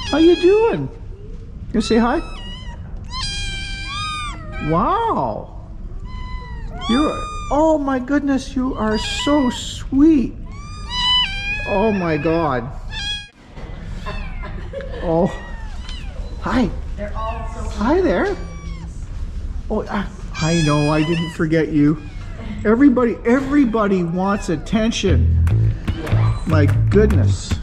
How you doing? You say hi? Wow. Oh my goodness, you are so sweet. Oh my God. Oh, hi. Hi there. Oh, I know, I didn't forget you. Everybody wants attention. My goodness.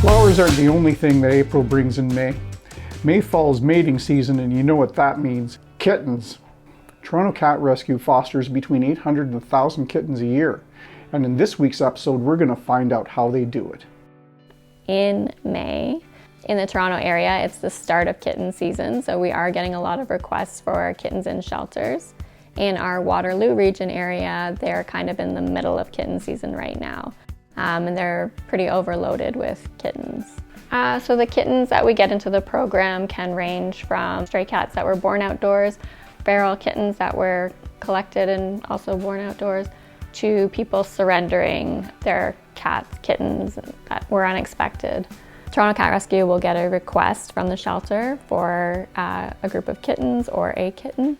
Flowers aren't the only thing that April brings in May. May fall's mating season, and you know what that means. Kittens. Toronto Cat Rescue fosters between 800 and 1,000 kittens a year. And in this week's episode, we're going to find out how they do it. In May, in the Toronto area, it's the start of kitten season, so we are getting a lot of requests for kittens in shelters. In our Waterloo region area, they're kind of in the middle of kitten season right now, and they're pretty overloaded with kittens. So the kittens that we get into the program can range from stray cats that were born outdoors, feral kittens that were collected and also born outdoors, to people surrendering their cats, kittens that were unexpected. Toronto Cat Rescue will get a request from the shelter for a group of kittens or a kitten,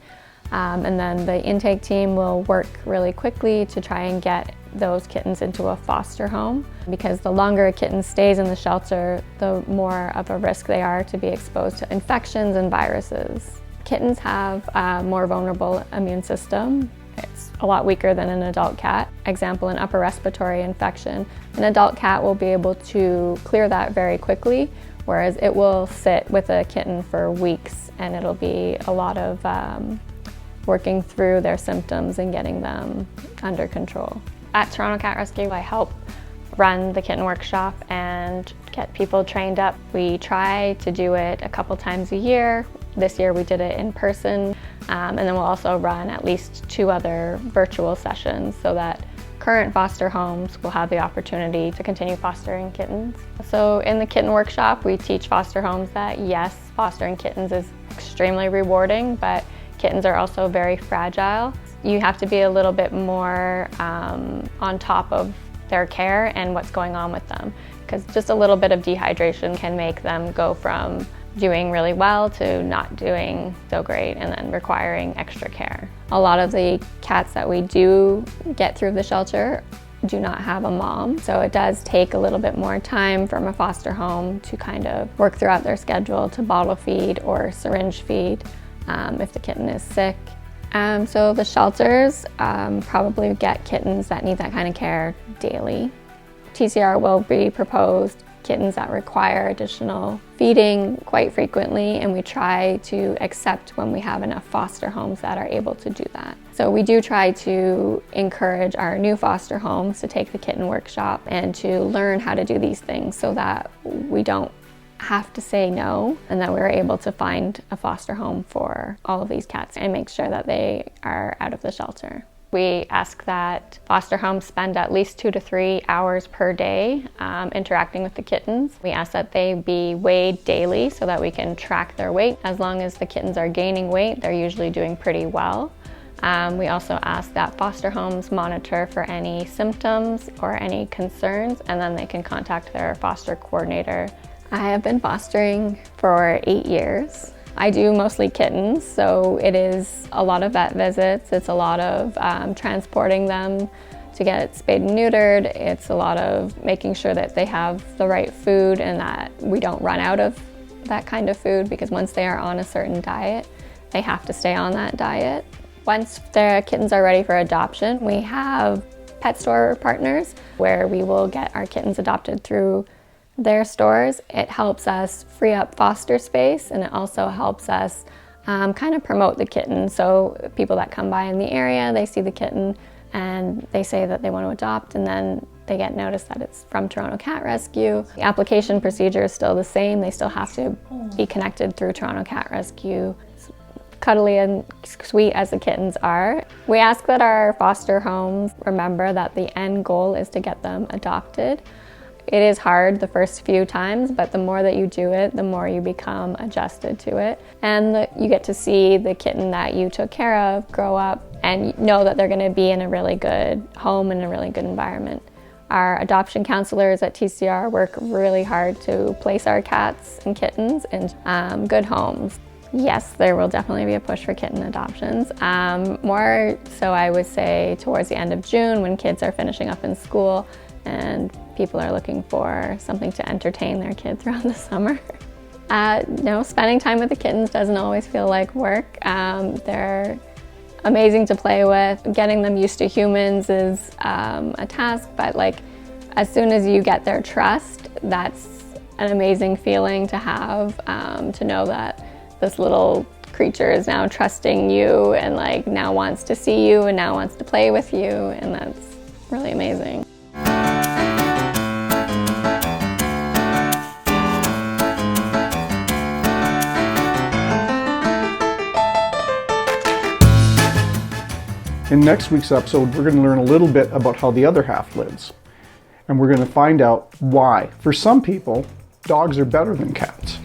and then the intake team will work really quickly to try and get those kittens into a foster home, because the longer a kitten stays in the shelter, the more of a risk they are to be exposed to infections and viruses. Kittens have a more vulnerable immune system. It's a lot weaker than an adult cat. Example, an upper respiratory infection. An adult cat will be able to clear that very quickly, whereas it will sit with a kitten for weeks, and it'll be a lot of working through their symptoms and getting them under control. At Toronto Cat Rescue, I help run the kitten workshop and get people trained up. We try to do it a couple times a year. This year we did it in person, and then we'll also run at least 2 other virtual sessions so that current foster homes will have the opportunity to continue fostering kittens. So in the kitten workshop, we teach foster homes that yes, fostering kittens is extremely rewarding, but kittens are also very fragile. You have to be a little bit more on top of their care and what's going on with them, because just a little bit of dehydration can make them go from doing really well to not doing so great and then requiring extra care. A lot of the cats that we do get through the shelter do not have a mom, so it does take a little bit more time from a foster home to kind of work throughout their schedule to bottle feed or syringe feed if the kitten is sick. So the shelters probably get kittens that need that kind of care daily. TCR will be proposed kittens that require additional feeding quite frequently, and we try to accept when we have enough foster homes that are able to do that. So we do try to encourage our new foster homes to take the kitten workshop and to learn how to do these things so that we don't have to say no, and that we're able to find a foster home for all of these cats and make sure that they are out of the shelter. We ask that foster homes spend at least 2 to 3 hours per day interacting with the kittens. We ask that they be weighed daily so that we can track their weight. As long as the kittens are gaining weight, they're usually doing pretty well. We also ask that foster homes monitor for any symptoms or any concerns, and then they can contact their foster coordinator. I have been fostering for 8 years. I do mostly kittens, so it is a lot of vet visits. It's a lot of transporting them to get spayed and neutered. It's a lot of making sure that they have the right food and that we don't run out of that kind of food, because once they are on a certain diet, they have to stay on that diet. Once the kittens are ready for adoption, we have pet store partners where we will get our kittens adopted through their stores. It helps us free up foster space, and it also helps us kind of promote the kitten. So people that come by in the area, they see the kitten and they say that they want to adopt, and then they get notice that it's from Toronto Cat Rescue. The application procedure is still the same. They still have to be connected through Toronto Cat Rescue. As cuddly and sweet as the kittens are, we ask that our foster homes remember that the end goal is to get them adopted. It is hard the first few times, but the more that you do it, the more you become adjusted to it. And you get to see the kitten that you took care of grow up and know that they're going to be in a really good home and a really good environment. Our adoption counselors at TCR work really hard to place our cats and kittens in good homes. Yes, there will definitely be a push for kitten adoptions. More so, I would say, towards the end of June when kids are finishing up in school and people are looking for something to entertain their kids throughout the summer. No, spending time with the kittens doesn't always feel like work. They're amazing to play with. Getting them used to humans is a task, but like as soon as you get their trust, that's an amazing feeling to have, to know that this little creature is now trusting you and like now wants to see you and now wants to play with you, and that's really amazing. In next week's episode, we're going to learn a little bit about how the other half lives. And we're going to find out why, for some people, dogs are better than cats.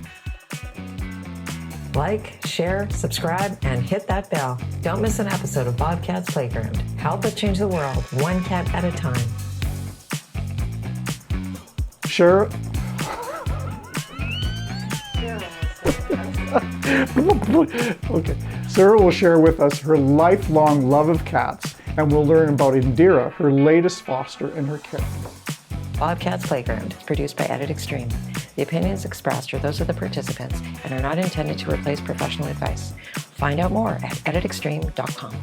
Like, share, subscribe, and hit that bell. Don't miss an episode of BobCat's Playground. Help us change the world, one cat at a time. Share. Okay. Sarah will share with us her lifelong love of cats, and we'll learn about Indira, her latest foster, and her kittens. BobCat's Playground is produced by Edit Extreme. The opinions expressed are those of the participants and are not intended to replace professional advice. Find out more at editextreme.com.